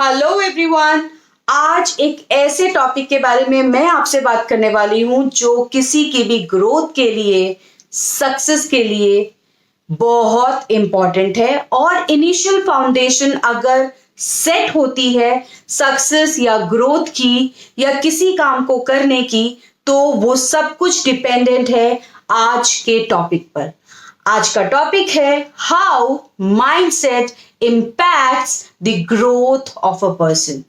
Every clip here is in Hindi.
Hello everyone. आज एक ऐसे टॉपिक के बारे में मैं आपसे बात करने वाली हूं जो किसी की भी ग्रोथ के लिए, सक्सेस के लिए बहुत इंपॉर्टेंट है। और इनिशियल फाउंडेशन अगर सेट होती है सक्सेस या ग्रोथ की या किसी काम को करने की, तो वो सब कुछ डिपेंडेंट है आज के टॉपिक पर। आज का टॉपिक है how mindset impacts the growth of a person.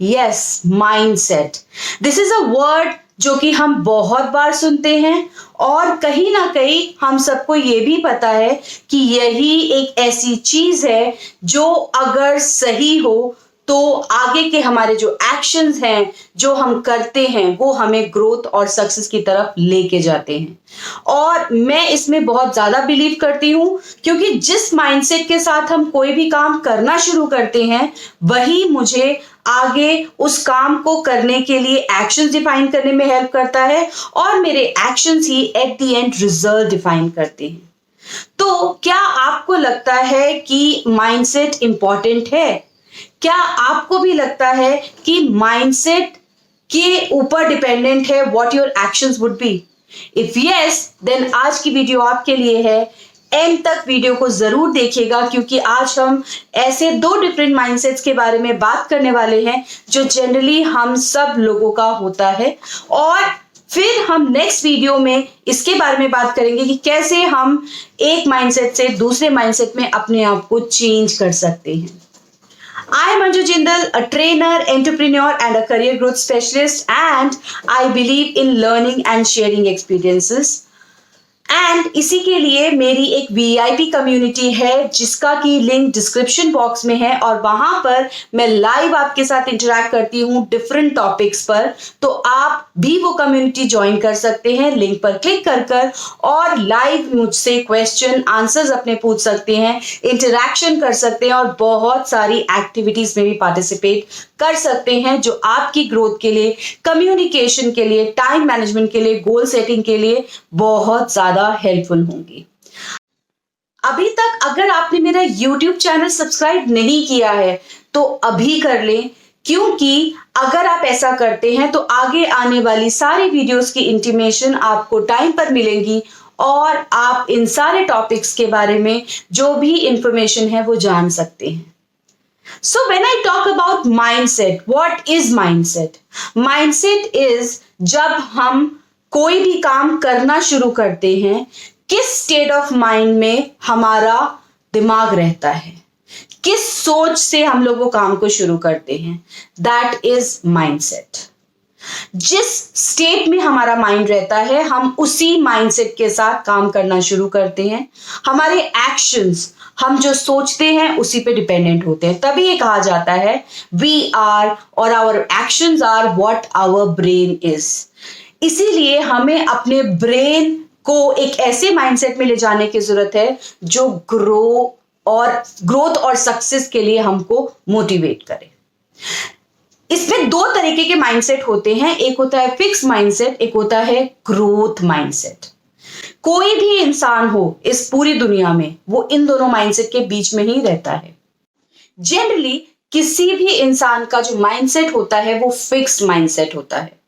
Yes, mindset. This is a word जो कि हम बहुत बार सुनते हैं और कहीं ना कहीं हम सबको ये भी पता है कि यही एक ऐसी चीज है जो अगर सही हो तो आगे के हमारे जो एक्शंस हैं, जो हम करते हैं, वो हमें ग्रोथ और सक्सेस की तरफ लेके जाते हैं। और मैं इसमें बहुत ज्यादा बिलीव करती हूं क्योंकि जिस माइंडसेट के साथ हम कोई भी काम करना शुरू करते हैं वही मुझे आगे उस काम को करने के लिए एक्शंस डिफाइन करने में हेल्प करता है और मेरे actions he at the end result define करते हैं। तो क्या आपको लगता है कि माइंडसेट इंपॉर्टेंट है? क्या आपको भी लगता है कि माइंडसेट के ऊपर डिपेंडेंट है what your actions would be? If yes, then आज की वीडियो आपके लिए है। एंड तक वीडियो को जरूर देखिएगा क्योंकि आज हम ऐसे दो डिफरेंट माइंडसेट्स के बारे में बात करने वाले हैं जो जनरली हम सब लोगों का होता है। और फिर हम नेक्स्ट वीडियो में इसके बारे में बात करेंगे कि कैसे हम एक माइंडसेट से दूसरे माइंडसेट में अपने आप को चेंज कर सकते हैं। I am Anju Jindal, a trainer, entrepreneur and a career growth specialist, and I believe in learning and sharing experiences. And इसी के लिए मेरी एक वीआईपी कम्युनिटी है जिसका की लिंक डिस्क्रिप्शन बॉक्स में है और वहां पर मैं लाइव आपके साथ इंटरेक्ट करती हूँ डिफरेंट टॉपिक्स पर। तो आप भी वो कम्युनिटी ज्वाइन कर सकते हैं लिंक पर क्लिक कर और लाइव मुझसे क्वेश्चन आंसर्स अपने पूछ सकते हैं, इंटरेक्शन कर सकते हैं और बहुत सारी एक्टिविटीज में भी पार्टिसिपेट कर सकते हैं जो आपकी ग्रोथ के लिए, कम्युनिकेशन के लिए, टाइम मैनेजमेंट के लिए, गोल सेटिंग के लिए बहुत ज्यादा हेल्पफुल होंगी। अभी तक अगर आपने मेरा YouTube चैनल सब्सक्राइब नहीं किया है तो अभी कर लें, क्योंकि अगर आप ऐसा करते हैं तो आगे आने वाली सारी वीडियोस की इंटीमेशन आपको टाइम पर मिलेंगी और आप इन सारे टॉपिक्स के बारे में जो भी इंफॉर्मेशन है वो जान सकते हैं। So when I talk about mindset, what is mindset? Mindset is जब हम कोई भी काम करना शुरू करते हैं, किस स्टेट ऑफ माइंड में हमारा दिमाग रहता है, किस सोच से हम लोग वो काम को शुरू करते हैं, दैट इज माइंडसेट। जिस स्टेट में हमारा माइंड रहता है हम उसी माइंडसेट के साथ काम करना शुरू करते हैं। हमारे एक्शंस, हम जो सोचते हैं उसी पे डिपेंडेंट होते हैं। तभी ये कहा जाता है वी आर और our actions are what our brain is. इसीलिए हमें अपने ब्रेन को एक ऐसे माइंडसेट में ले जाने की जरूरत है जो ग्रोथ और सक्सेस के लिए हमको मोटिवेट करे। इसमें दो तरीके के माइंडसेट होते हैं, एक होता है फिक्स माइंडसेट, एक होता है ग्रोथ माइंडसेट। कोई भी इंसान हो इस पूरी दुनिया में वो इन दोनों माइंडसेट के बीच में ही रहता है। जनरली किसी भी इंसान का जो माइंडसेट होता है वो फिक्स माइंडसेट होता है।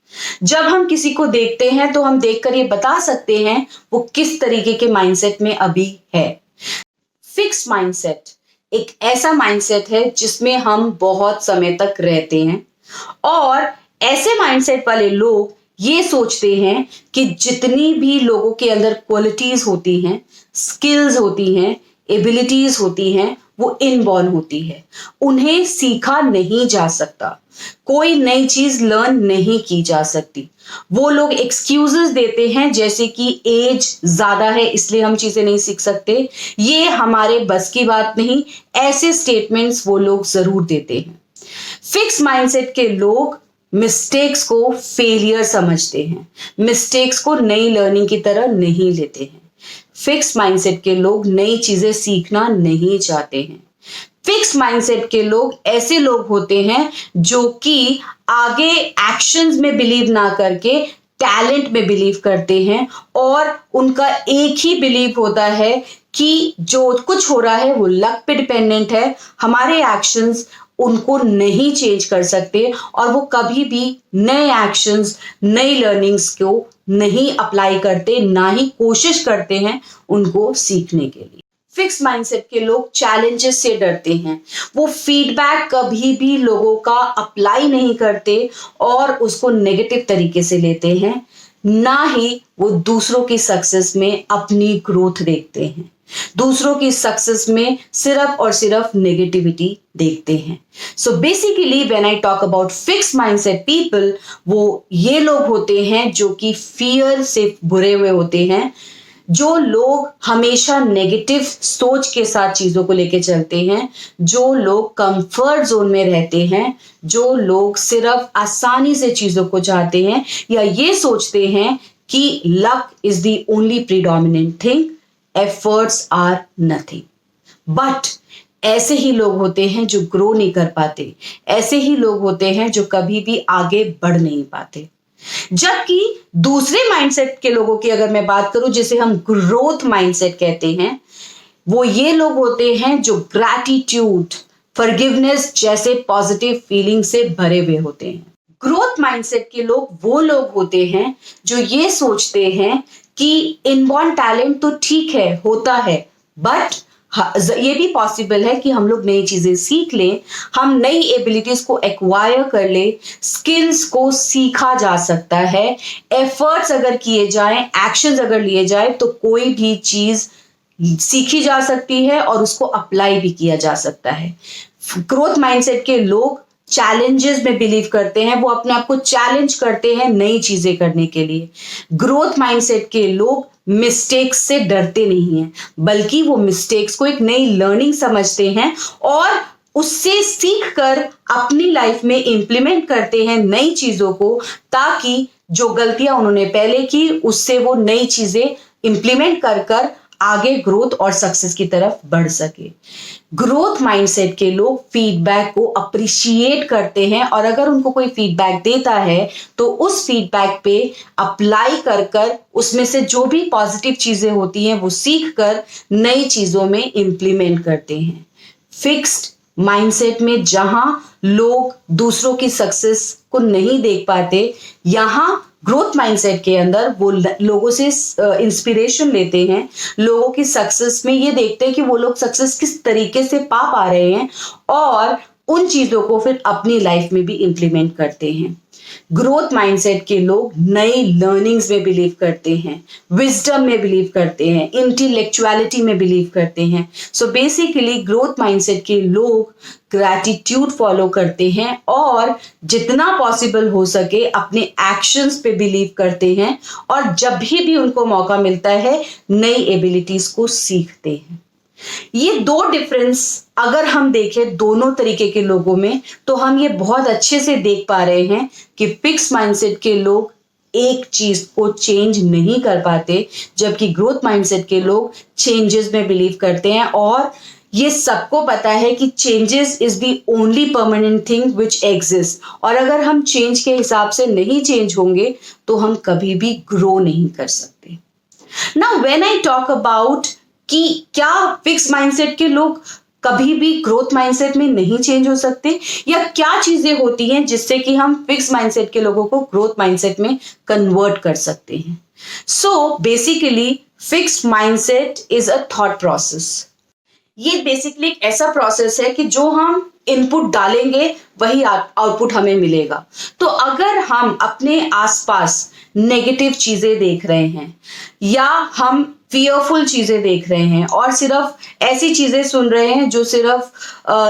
जब हम किसी को देखते हैं तो हम देखकर ये बता सकते हैं वो किस तरीके के माइंडसेट में अभी है। फिक्स माइंडसेट एक ऐसा माइंडसेट है जिसमें हम बहुत समय तक रहते हैं और ऐसे माइंडसेट वाले लोग ये सोचते हैं कि जितनी भी लोगों के अंदर क्वालिटीज होती हैं, स्किल्स होती हैं, एबिलिटीज होती हैं, वो इनबॉर्न होती है, उन्हें सीखा नहीं जा सकता, कोई नई चीज लर्न नहीं की जा सकती। वो लोग एक्सक्यूजेस देते हैं जैसे कि एज ज्यादा है इसलिए हम चीजें नहीं सीख सकते, ये हमारे बस की बात नहीं, ऐसे स्टेटमेंट्स वो लोग जरूर देते हैं। फिक्स माइंडसेट के लोग मिस्टेक्स को फेलियर समझते हैं, मिस्टेक्स को नई लर्निंग की तरह नहीं लेते हैं। फिक्स माइंडसेट के लोग नई चीजें सीखना नहीं चाहते हैं। फिक्स माइंडसेट के लोग ऐसे लोग होते हैं जो कि आगे एक्शंस में बिलीव ना करके टैलेंट में बिलीव करते हैं और उनका एक ही बिलीव होता है कि जो कुछ हो रहा है वो लक पे डिपेंडेंट है, हमारे एक्शंस उनको नहीं चेंज कर सकते और वो कभी भी नए एक्शंस, नई लर्निंग्स को नहीं अप्लाई करते, ना ही कोशिश करते हैं उनको सीखने के लिए। फिक्स माइंडसेट के लोग चैलेंजेस से डरते हैं, वो फीडबैक कभी भी लोगों का अप्लाई नहीं करते और उसको नेगेटिव तरीके से लेते हैं, ना ही वो दूसरों की सक्सेस में अपनी ग्रोथ देखते हैं, दूसरों की सक्सेस में सिर्फ और सिर्फ नेगेटिविटी देखते हैं। So basically when I talk about fix mindset people, वो ये लोग होते हैं जो कि फियर से भरे हुए होते हैं, जो लोग हमेशा नेगेटिव सोच के साथ चीजों को लेके चलते हैं, जो लोग कंफर्ट जोन में रहते हैं, जो लोग सिर्फ आसानी से चीजों को चाहते हैं या ये सोचते हैं कि luck is the only predominant thing, efforts are nothing. But ऐसे ही लोग होते हैं जो ग्रो नहीं कर पाते, ऐसे ही लोग होते हैं जो कभी भी आगे बढ़ नहीं पाते। जबकि दूसरे माइंडसेट के लोगों की अगर मैं बात करूं, जिसे हम ग्रोथ माइंडसेट कहते हैं, वो ये लोग होते हैं जो ग्रैटिट्यूड, फॉरगिवनेस जैसे पॉजिटिव फीलिंग से भरे हुए होते हैं। ग्रोथ माइंडसेट के लोग वो लोग होते हैं जो ये सोचते हैं कि इनबॉर्न टैलेंट तो ठीक है, होता है, बट ये भी पॉसिबल है कि हम लोग नई चीजें सीख लें, हम नई एबिलिटीज को एक्वायर कर ले, स्किल्स को सीखा जा सकता है, एफर्ट्स अगर किए जाएं, एक्शंस अगर लिए जाए तो कोई भी चीज सीखी जा सकती है और उसको अप्लाई भी किया जा सकता है। ग्रोथ माइंडसेट के लोग चैलेंजेस में बिलीव करते हैं, वो अपने आप को चैलेंज करते हैं नई चीजें करने के लिए। ग्रोथ माइंडसेट के लोग मिस्टेक्स से डरते नहीं हैं, बल्कि वो मिस्टेक्स को एक नई लर्निंग समझते हैं और उससे सीख कर अपनी लाइफ में इंप्लीमेंट करते हैं नई चीजों को, ताकि जो गलतियां उन्होंने पहले की उससे वो नई चीजें इंप्लीमेंट कर कर आगे ग्रोथ और सक्सेस की तरफ बढ़ सके। ग्रोथ माइंडसेट के लोग फीडबैक को अप्रिशिएट करते हैं और अगर उनको कोई फीडबैक देता है तो उस फीडबैक पे अप्लाई कर कर उसमें से जो भी पॉजिटिव चीजें होती हैं वो सीख कर नई चीजों में इंप्लीमेंट करते हैं। फिक्स्ड माइंडसेट में जहां लोग दूसरों की सक्सेस को नहीं देख पाते, यहां ग्रोथ माइंडसेट के अंदर वो लोगों से इंस्पिरेशन लेते हैं, लोगों की सक्सेस में ये देखते हैं कि वो लोग सक्सेस किस तरीके से पा रहे हैं और उन चीजों को फिर अपनी लाइफ में भी इंप्लीमेंट करते हैं। ग्रोथ माइंडसेट के लोग नई लर्निंग्स में बिलीव करते हैं, विजडम में बिलीव करते हैं, इंटेलेक्चुअलिटी में बिलीव करते हैं। सो बेसिकली ग्रोथ माइंडसेट के लोग ग्रैटिट्यूड फॉलो करते हैं और जितना पॉसिबल हो सके अपने एक्शंस पे बिलीव करते हैं और जब भी उनको मौका मिलता है नई एबिलिटीज को सीखते हैं। ये दो डिफरेंस अगर हम देखें दोनों तरीके के लोगों में, तो हम ये बहुत अच्छे से देख पा रहे हैं कि फिक्स माइंडसेट के लोग एक चीज को चेंज नहीं कर पाते, जबकि ग्रोथ माइंडसेट के लोग चेंजेस में बिलीव करते हैं और ये सबको पता है कि changes is the only permanent thing which exist, और अगर हम चेंज के हिसाब से नहीं चेंज होंगे तो हम कभी भी ग्रो नहीं कर सकते। Now when I talk about कि क्या फिक्स माइंडसेट के लोग कभी भी ग्रोथ माइंडसेट में नहीं चेंज हो सकते, या क्या चीजें होती हैं जिससे कि हम फिक्स माइंडसेट के लोगों को ग्रोथ माइंडसेट में कन्वर्ट कर सकते हैं। So basically fixed mindset is a thought process. ये बेसिकली एक ऐसा प्रोसेस है कि जो हम इनपुट डालेंगे वही आउटपुट हमें मिलेगा। तो अगर हम अपने आसपास नेगेटिव चीजें देख रहे हैं या हम फियरफुल चीजें देख रहे हैं और सिर्फ ऐसी चीजें सुन रहे हैं जो सिर्फ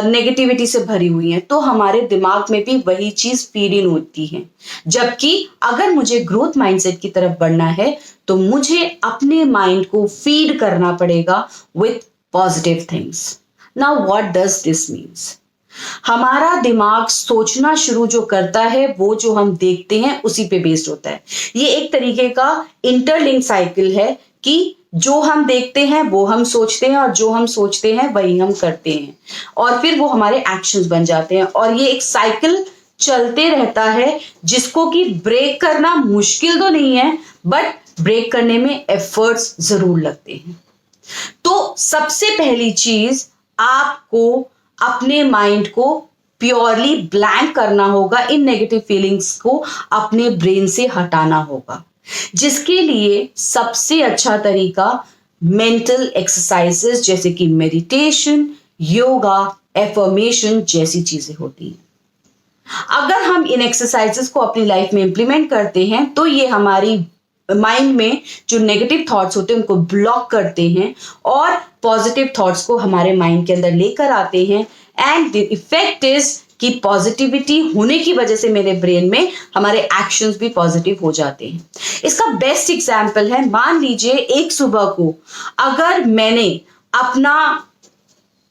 नेगेटिविटी से भरी हुई हैं, तो हमारे दिमाग में भी वही चीज फीड इन होती है। जबकि अगर मुझे ग्रोथ माइंडसेट की तरफ बढ़ना है तो मुझे अपने माइंड को फीड करना पड़ेगा with positive things. Now what does this means? हमारा दिमाग सोचना शुरू जो करता है वो जो हम देखते हैं उसी पे बेस्ड होता है। ये एक तरीके का इंटरलिंक साइकिल है कि जो हम देखते हैं वो हम सोचते हैं और जो हम सोचते हैं वही हम करते हैं और फिर वो हमारे एक्शंस बन जाते हैं और ये एक साइकिल चलते रहता है जिसको कि ब्रेक करना मुश्किल तो नहीं है, बट ब्रेक करने में एफर्ट्स जरूर लगते हैं। तो सबसे पहली चीज, आपको अपने माइंड को प्योरली ब्लैंक करना होगा, इन नेगेटिव फीलिंग्स को अपने ब्रेन से हटाना होगा, जिसके लिए सबसे अच्छा तरीका मेंटल एक्सरसाइजेस जैसे कि मेडिटेशन, योगा, एफर्मेशन जैसी चीजें होती हैं। अगर हम इन एक्सरसाइजेस को अपनी लाइफ में इंप्लीमेंट करते हैं तो ये हमारी माइंड में जो नेगेटिव थॉट्स होते हैं उनको ब्लॉक करते हैं और पॉजिटिव थॉट्स को हमारे माइंड के अंदर लेकर आते हैं। एंड द इफेक्ट इज कि पॉजिटिविटी होने की वजह से मेरे ब्रेन में हमारे एक्शंस भी पॉजिटिव हो जाते हैं। इसका बेस्ट एग्जांपल है, मान लीजिए एक सुबह को अगर मैंने अपना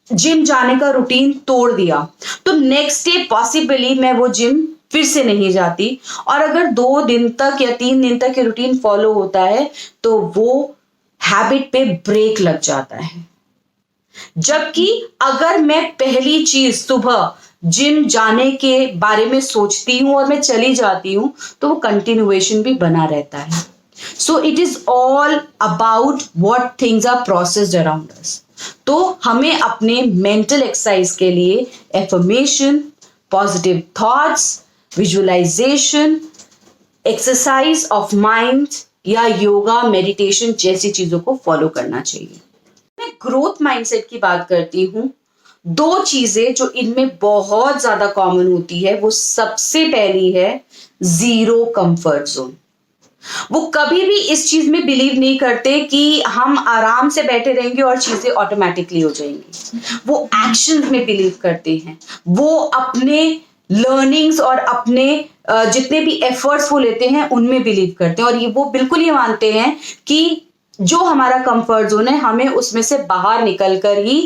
जिम जाने का रूटीन तोड़ दिया तो नेक्स्ट डे पॉसिबली मैं वो जिम फिर से नहीं जाती, और अगर 2 दिन तक या 3 दिन तक ये रूटीन फॉलो होता है तो वो हैबिट पे ब्रेक लग जाता है। जबकि अगर मैं पहली चीज सुबह जिम जाने के बारे में सोचती हूं और मैं चली जाती हूं तो वो कंटिन्यूएशन भी बना रहता है। So it is all about what things are processed around us. तो हमें अपने मेंटल एक्सरसाइज के लिए affirmation, positive thoughts, visualization, exercise of mind या योगा, मेडिटेशन जैसी चीजों को फॉलो करना चाहिए। मैं ग्रोथ माइंडसेट की बात करती हूं, 2 चीजें जो इनमें बहुत ज्यादा कॉमन होती है, वो सबसे पहली है जीरो कंफर्ट जोन। वो कभी भी इस चीज में बिलीव नहीं करते कि हम आराम से बैठे रहेंगे और चीजें ऑटोमेटिकली हो जाएंगी। वो एक्शन में बिलीव करते हैं, वो अपने लर्निंग्स और अपने जितने भी एफर्ट्स वो लेते हैं उनमें बिलीव करते हैं, और वो बिल्कुल ये मानते हैं कि जो हमारा कंफर्ट जोन है हमें उसमें से बाहर निकलकर ही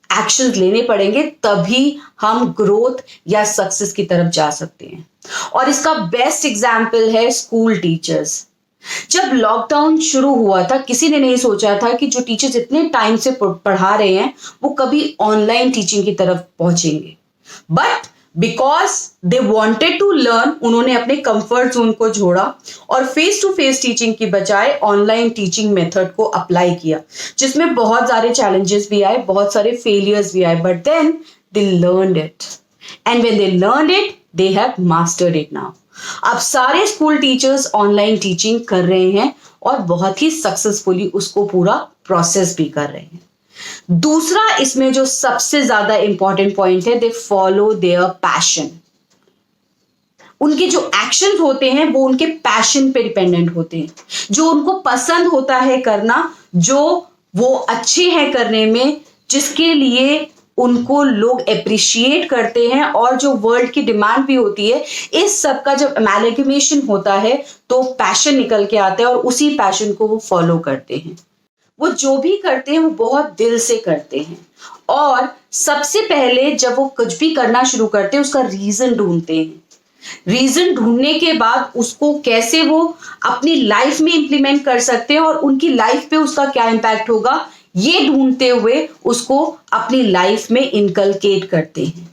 एक्शंस लेने पड़ेंगे, तभी हम ग्रोथ या सक्सेस की तरफ जा सकते हैं। और इसका बेस्ट एग्जाम्पल है स्कूल टीचर्स। जब लॉकडाउन शुरू हुआ था किसी ने नहीं सोचा था कि जो टीचर्स इतने टाइम से पढ़ा रहे हैं वो कभी ऑनलाइन टीचिंग की तरफ पहुंचेंगे, but because they wanted to learn, उन्होंने अपने कंफर्ट जोन को जोड़ा और फेस टू फेस टीचिंग की बजाय ऑनलाइन टीचिंग मेथड को अप्लाई किया, जिसमें बहुत सारे चैलेंजेस भी आए, बहुत सारे फेलियर्स भी आए, but then they learned it, and when they learned it they have mastered it now. अब सारे स्कूल टीचर्स ऑनलाइन टीचिंग कर रहे हैं और बहुत ही सक्सेसफुली उसको पूरा प्रोसेस भी कर रहे हैं। दूसरा इसमें जो सबसे ज्यादा इंपॉर्टेंट पॉइंट है, दे फॉलो देयर पैशन। उनके जो एक्शंस होते हैं वो उनके पैशन पे डिपेंडेंट होते हैं, जो उनको पसंद होता है करना, जो वो अच्छे हैं करने में, जिसके लिए उनको लोग अप्रिशिएट करते हैं और जो वर्ल्ड की डिमांड भी होती है, इस सब का जब अमेलगमेशन होता है तो पैशन निकल के आता है और उसी पैशन को वो फॉलो करते हैं। वो जो भी करते हैं वो बहुत दिल से करते हैं, और सबसे पहले जब वो कुछ भी करना शुरू करते हैं उसका रीजन ढूंढते हैं। रीजन ढूंढने के बाद उसको कैसे वो अपनी लाइफ में इंप्लीमेंट कर सकते हैं और उनकी लाइफ पे उसका क्या इम्पैक्ट होगा, ये ढूंढते हुए उसको अपनी लाइफ में इनकलकेट करते हैं।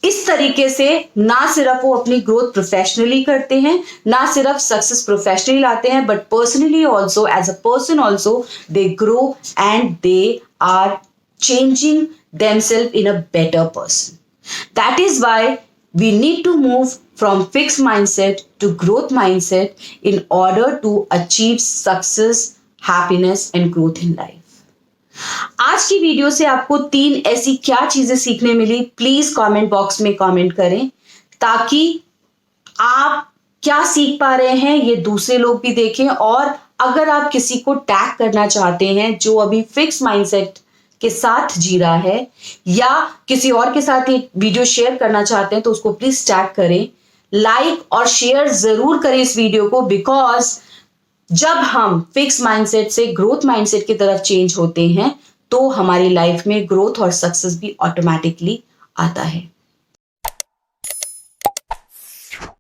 इस तरीके से ना सिर्फ वो अपनी ग्रोथ प्रोफेशनली करते हैं, ना सिर्फ सक्सेस प्रोफेशनली लाते हैं, but personally also, as a person also they grow and they are changing themselves in a better person. That is why we need to move from fixed mindset to growth mindset in order to achieve success, happiness and growth in life. आज की वीडियो से आपको 3 ऐसी क्या चीजें सीखने मिली, प्लीज कमेंट बॉक्स में कमेंट करें, ताकि आप क्या सीख पा रहे हैं ये दूसरे लोग भी देखें। और अगर आप किसी को टैग करना चाहते हैं जो अभी फिक्स माइंडसेट के साथ जी रहा है या किसी और के साथ ये वीडियो शेयर करना चाहते हैं, तो उसको प्लीज टैग करें, लाइक और शेयर जरूर करें इस वीडियो को, बिकॉज जब हम फिक्स माइंडसेट से ग्रोथ माइंडसेट की तरफ चेंज होते हैं तो हमारी लाइफ में ग्रोथ और सक्सेस भी ऑटोमेटिकली आता है।